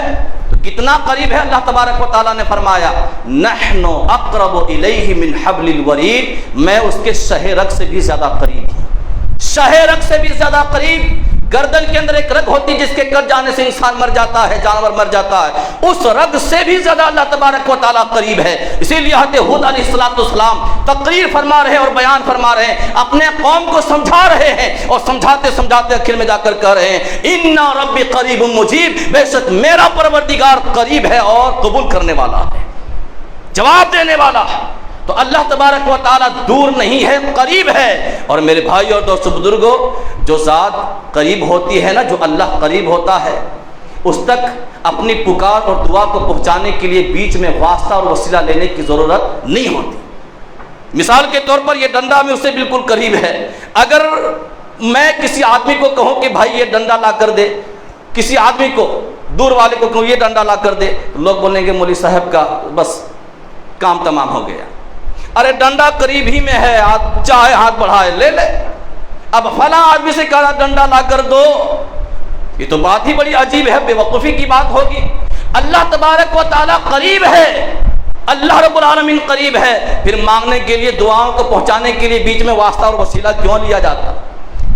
تو کتنا قریب ہے؟ اللہ تبارک و تعالیٰ نے فرمایا نحن اقرب الیہ من حبل الورید، میں اس کے شہ رگ سے بھی زیادہ قریب ہوں۔ شہ رگ سے بھی زیادہ قریب۔ گردن کے اندر ایک رگ ہوتی جس کے کٹ جانے سے انسان مر جاتا ہے، جانور مر جاتا ہے، اس رگ سے بھی زیادہ اللہ تبارک و تعالیٰ قریب ہے۔ اسی لیے حضرت ہود علیہ السلام تقریر فرما رہے ہیں اور بیان فرما رہے ہیں، اپنے قوم کو سمجھا رہے ہیں، اور سمجھاتے سمجھاتے آخر میں جا کر کہہ رہے ہیں ان ربی قریب مجیب، بے شک میرا پروردگار قریب ہے اور قبول کرنے والا ہے، جواب دینے والا ہے۔ تو اللہ تبارک و تعالیٰ دور نہیں ہے، قریب ہے۔ اور میرے بھائی اور دوستو بزرگوں، جو ذات قریب ہوتی ہے نا، جو اللہ قریب ہوتا ہے، اس تک اپنی پکار اور دعا کو پہنچانے کے لیے بیچ میں واسطہ اور وسیلہ لینے کی ضرورت نہیں ہوتی۔ مثال کے طور پر یہ ڈنڈا میں اس سے بالکل قریب ہے۔ اگر میں کسی آدمی کو کہوں کہ بھائی یہ ڈنڈا لا کر دے، کسی آدمی کو دور والے کو کہوں یہ ڈنڈا لا کر دے، لوگ بولیں گے مولوی صاحب کا بس کام تمام ہو گیا۔ ارے ڈنڈا قریب ہی میں ہے، چاہے ہاتھ بڑھائے لے لے۔ اب فلاں آدمی سے کہا ڈنڈا لا کر دو، یہ تو بات ہی بڑی عجیب ہے، بے وقوفی کی بات ہوگی۔ اللہ تبارک و تعالیٰ قریب ہے، اللہ رب العالمین قریب ہے، پھر مانگنے کے لیے، دعاؤں کو پہنچانے کے لیے بیچ میں واسطہ اور وسیلہ کیوں لیا جاتا؟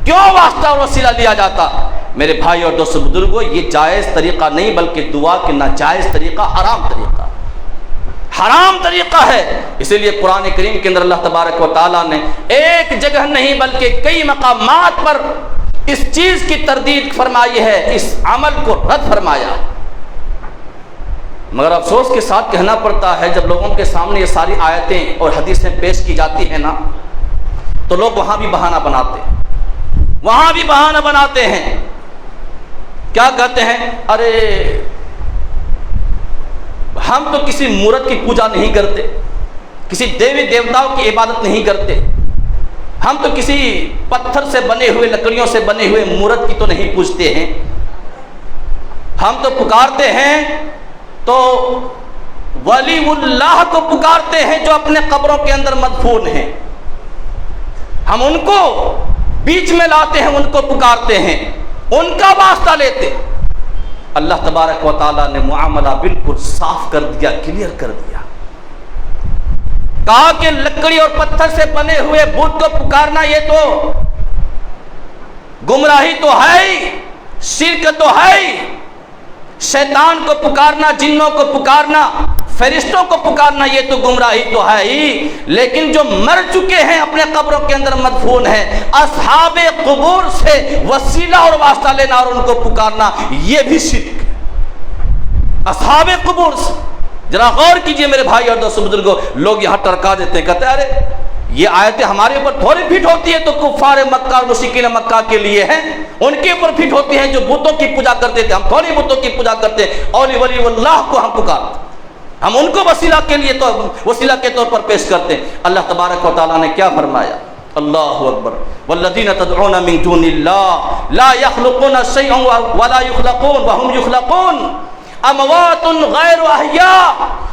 کیوں واسطہ اور وسیلہ لیا جاتا؟ میرے بھائی اور دوستو بزرگوں، یہ جائز طریقہ نہیں بلکہ دعا کے ناجائز طریقہ، حرام طریقہ، حرام طریقہ ہے۔ اسی لیے قرآن کریم کے اندر اللہ تبارک و تعالیٰ نے ایک جگہ نہیں بلکہ کئی مقامات پر اس چیز کی تردید فرمائی ہے، اس عمل کو رد فرمایا۔ مگر افسوس کے ساتھ کہنا پڑتا ہے، جب لوگوں کے سامنے یہ ساری آیتیں اور حدیثیں پیش کی جاتی ہیں نا، تو لوگ وہاں بھی بہانہ بناتے ہیں، وہاں بھی بہانہ بناتے ہیں۔ کیا کہتے ہیں؟ ارے ہم تو کسی مورت کی پوجا نہیں کرتے، کسی دیوی دیوتاؤں کی عبادت نہیں کرتے، ہم تو کسی پتھر سے بنے ہوئے، لکڑیوں سے بنے ہوئے مورت کی تو نہیں پوجتے ہیں، ہم تو پکارتے ہیں تو ولی اللہ کو پکارتے ہیں جو اپنے قبروں کے اندر مدفون ہیں، ہم ان کو بیچ میں لاتے ہیں، ان کو پکارتے ہیں، ان کا واسطہ لیتے۔ اللہ تبارک و تعالیٰ نے معاملہ بالکل صاف کر دیا، کلیئر کر دیا۔ کہا کہ لکڑی اور پتھر سے بنے ہوئے بت کو پکارنا یہ تو گمراہی تو ہے ہی، شرک تو ہے ہی۔ شیطان کو پکارنا، جنوں کو پکارنا، فرشتوں کو پکارنا یہ تو گمراہی تو ہے ہی، لیکن جو مر چکے ہیں، اپنے قبروں کے اندر مدفون ہیں، اصحاب قبور سے وسیلہ اور واسطہ لینا اور ان کو پکارنا یہ بھی شرک ہے۔ اصحاب قبور سے ذرا غور کیجئے میرے بھائی اور دوستو بزرگوں، لوگ یہاں ٹرکا دیتے ہیں، کہتے ہیں ارے یہ آیتیں ہمارے اوپر تھوڑی فٹ ہوتی ہے، تو کفار مکہ اور مشرکین مکہ کے لیے ہیں، ان کے اوپر فٹ ہوتی ہیں جو بتوں کی پوجا کرتے تھے، ہم تھوڑی بتوں کی پوجا کرتے ہیں، اولی ولی اللہ کو ہم پکارتے ہیں، ہم ان کو وسیلہ کے لیے تو وسیلہ کے طور پر پیش کرتے ہیں۔ اللہ تبارک و تعالیٰ نے کیا فرمایا؟ اللہ اکبر، والذین تدعون من دون اللہ لا یخلقون شیئا ولا یخلقون وهم یخلقون اموات غیر احیاء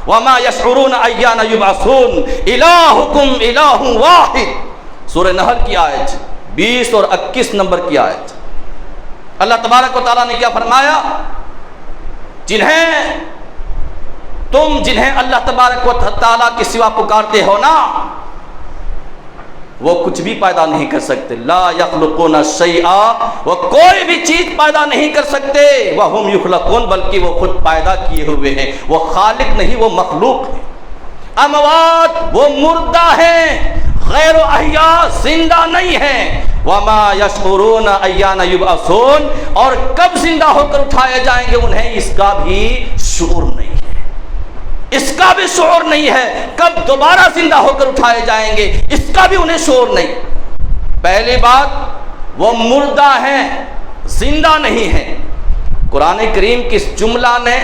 وما يشعرون ایان یبعثون الہکم الہ واحد۔ سورہ نحل کی آیت 20 اور 21 نمبر کی آیت۔ اللہ تبارک و تعالیٰ نے کیا فرمایا؟ جنہیں اللہ تبارک و تعالیٰ کے سوا پکارتے ہو نا، وہ کچھ بھی پیدا نہیں کر سکتے۔ لا یخلقون شیئا، وہ کوئی بھی چیز پیدا نہیں کر سکتے۔ وہم یخلقون، بلکہ وہ خود پیدا کیے ہوئے ہیں۔ وہ خالق نہیں، وہ مخلوق ہیں۔ اموات، وہ مردہ ہیں، غیر احیاء، زندہ نہیں ہیں۔ وما یشعرون ایان یبعثون، اور کب زندہ ہو کر اٹھائے جائیں گے انہیں اس کا بھی شعور نہیں ہے، اس کا بھی شعور نہیں ہے۔ کب دوبارہ زندہ ہو کر اٹھائے جائیں گے اس کا بھی انہیں شعور نہیں۔ پہلی بات، وہ مردہ ہیں، زندہ نہیں ہیں۔ قرآن کریم کی اس جملہ نے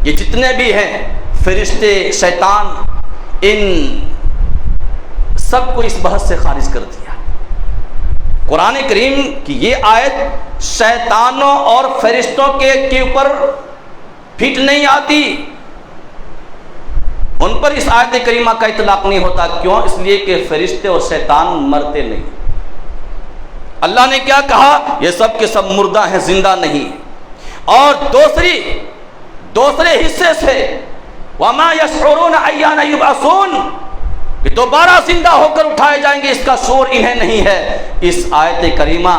یہ جتنے بھی ہیں فرشتے، شیطان، ان سب کو اس بحث سے خارج کر دیا۔ قرآن کریم کی یہ آیت شیطانوں اور فرشتوں کے اوپر فٹ نہیں آتی، ان پر اس آیت کریمہ کا اطلاق نہیں ہوتا۔ کیوں؟ اس لیے کہ فرشتے اور شیطان مرتے نہیں۔ اللہ نے کیا کہا؟ یہ سب کے سب مردہ ہیں، زندہ نہیں۔ اور دوسرے حصے سے وما یشعرون ایان یبعثون، کہ دوبارہ زندہ ہو کر اٹھائے جائیں گے اس کا شعور انہیں نہیں ہے۔ اس آیت کریمہ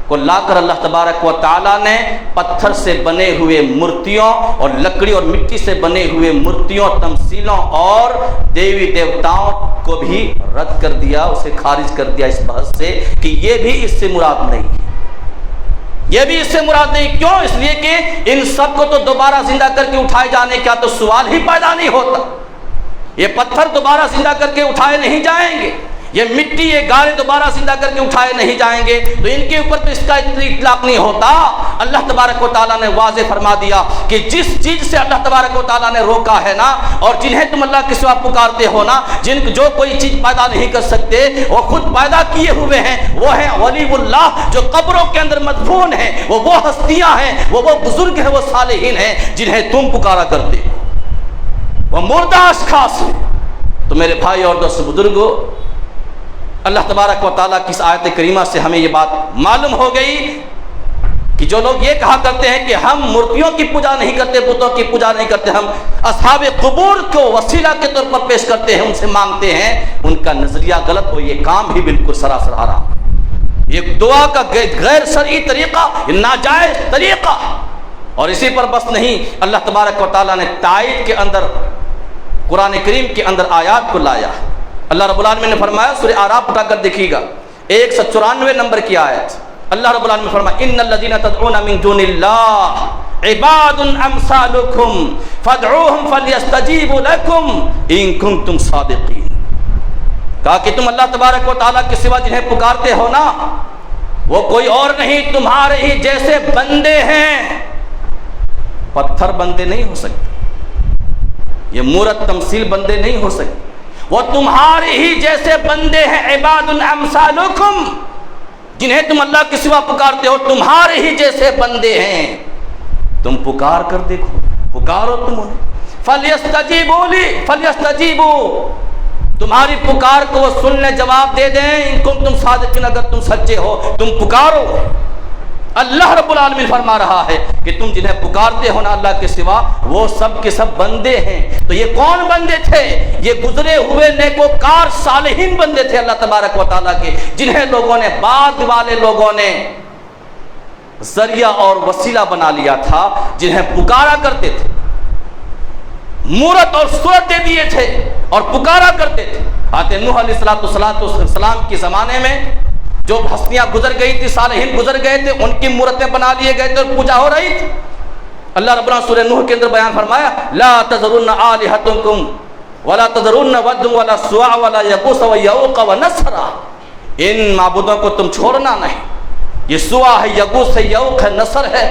کو لا کر اللہ تبارک و تعالیٰ نے پتھر سے بنے ہوئے مورتیوں اور لکڑی اور مٹی سے بنے ہوئے مورتیوں، تمثیلوں اور دیوی دیوتاؤں کو بھی رد کر دیا، اسے خارج کر دیا اس بحث سے کہ یہ بھی اس سے مراد نہیں ہے، یہ بھی اس سے مراد نہیں۔ کیوں؟ اس لیے کہ ان سب کو تو دوبارہ زندہ کر کے اٹھائے جانے کا تو سوال ہی پیدا نہیں ہوتا۔ یہ پتھر دوبارہ زندہ کر کے اٹھائے نہیں جائیں گے، یہ مٹی، یہ گارے دوبارہ زندہ کر کے اٹھائے نہیں جائیں گے، تو ان کے اوپر تو اس کا اطلاق نہیں ہوتا۔ اللہ تبارک و تعالیٰ نے واضح فرما دیا کہ جس چیز سے اللہ تبارک و تعالیٰ نے روکا ہے نا، اور جنہیں تم اللہ کے سوا پکارتے ہو نا، جو کوئی چیز پیدا نہیں کر سکتے، وہ خود پیدا کیے ہوئے ہیں، وہ ہیں ولی اللہ، جو قبروں کے اندر مدفون ہیں، وہ ہستیاں ہیں، وہ بزرگ ہیں، وہ صالحین ہیں جنہیں تم پکارا کرتے ہو، وہ مردہ اشخاص ہیں۔ تو میرے بھائی اور دوست بزرگوں، اللہ تبارک و تعالیٰ کی اس آیت کریمہ سے ہمیں یہ بات معلوم ہو گئی کہ جو لوگ یہ کہا کرتے ہیں کہ ہم مورتیوں کی پوجا نہیں کرتے، بتوں کی پوجا نہیں کرتے، ہم اصحاب قبور کو وسیلہ کے طور پر پیش کرتے ہیں، ان سے مانگتے ہیں، ان کا نظریہ غلط ہو، یہ کام بھی بالکل سراسر حرام ہے۔ یہ دعا کا غیر شرعی طریقہ، یہ ناجائز طریقہ۔ اور اسی پر بس نہیں، اللہ تبارک و تعالیٰ نے تائید کے اندر قرآن کریم کے اندر آیات کو لایا۔ اللہ رب العالمین نے فرمایا، سورہ اعراف اٹھا کر دیکھیے گا 194 نمبر کی آیت، اللہ رب العالمین نے فرمایا ان الذین تدعون من دون اللہ عباد امثالکم فادعوهم فلیستجیبوا لکم ان کنتم صادقین۔ کہا کہ تم اللہ تبارک و تعالیٰ کے سوا جنہیں پکارتے ہو نا، وہ کوئی اور نہیں، تمہارے ہی جیسے بندے ہیں۔ پتھر بندے نہیں ہو سکتے، یہ مورت تمثیل بندے نہیں ہو سکتے، وہ تمہارے ہی جیسے بندے ہیں۔ عباد امثالکم، جنہیں تم اللہ کے سوا پکارتے ہو، تمہارے ہی جیسے بندے ہیں۔ تم پکار کر دیکھو، پکارو تم انہیں، فلیستجیبوا لی، فلیستجیبوا، تمہاری پکار کو وہ سننے جواب دے دیں، ان کنتم صادقین، اگر تم سچے ہو تم پکارو۔ اللہ رب العالمین فرما رہا ہے کہ تم جنہیں پکارتے ہو نا اللہ کے سوا، وہ سب کے سب بندے ہیں۔ تو یہ کون بندے تھے؟ یہ گزرے ہوئے نیکوکار صالحین بندے تھے اللہ تبارک و تعالیٰ کے، جنہیں لوگوں نے، بعد والے لوگوں نے ذریعہ اور وسیلہ بنا لیا تھا، جنہیں پکارا کرتے تھے، مورت اور صورت دے دیے تھے اور پکارا کرتے تھے۔ آتے نوح علیہ السلام کے زمانے میں جو ہستیاں گزر گئی تھی، صالحین گزر گئے تھے، ان کی مورتیں بنا لیے گئے تھے اور پوجا ہو رہی تھی۔ اللہ رب العالمین سورہ نوح کے اندر بیان فرمایا لا تذرن آلہتکم ولا تذرن ود ولا سواع ولا یغوث ویعوق ونسرا، ان معبودوں کو تم چھوڑنا نہیں۔ یہ سواع ہے، یغوث ہے، یعوق ہے، نصر ہے،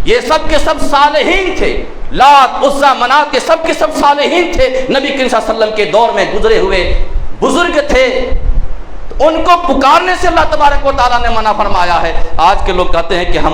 یہ سب کے سب صالحین تھے۔ لات، عزیٰ، منات، یہ سب کے سب صالحین تھے، نبی کریم صلی اللہ علیہ وسلم کے دور میں گزرے ہوئے بزرگ تھے۔ ان کو پکارنے سے اللہ تبارک و تعالیٰ نے منع فرمایا ہے۔ آج کے لوگ کہتے ہیں کہ ہم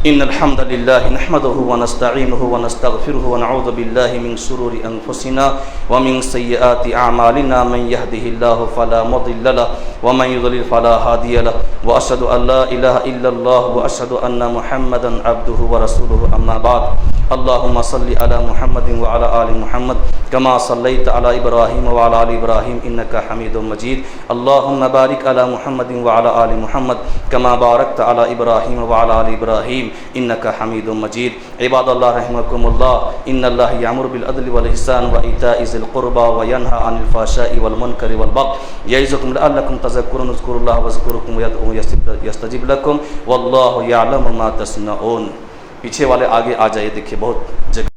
إن الحمد لله نحمده ونستعينه ونستغفره ونعوذ بالله من شرور أنفسنا ومن سيئات أعمالنا من يهده الله فلا مضل له ومن يضلل فلا هادي له وأشهد أن لا إله إلا الله وأشهد أن محمدا عبده ورسوله أما بعد اللهم صل على محمد وعلى آل محمد كما صليت على إبراهيم وعلى آل إبراهيم إنك حميد مجيد اللهم بارك على محمد وعلى آل محمد كما باركت على إبراهيم وعلى آل إبراهيم إنك حميد مجيد عباد الله رحمكم الله إن الله يأمر بالعدل والإحسان وإيتاء ذي القربى وينهى عن الفحشاء والمنكر والبغي يعظكم لعلكم تذكرون اذكروا الله واذكركم ويدعوه يستجب لكم والله يعلم ما تصنعون. پیچھے والے آگے آ جائے، دیکھیے بہت جگہ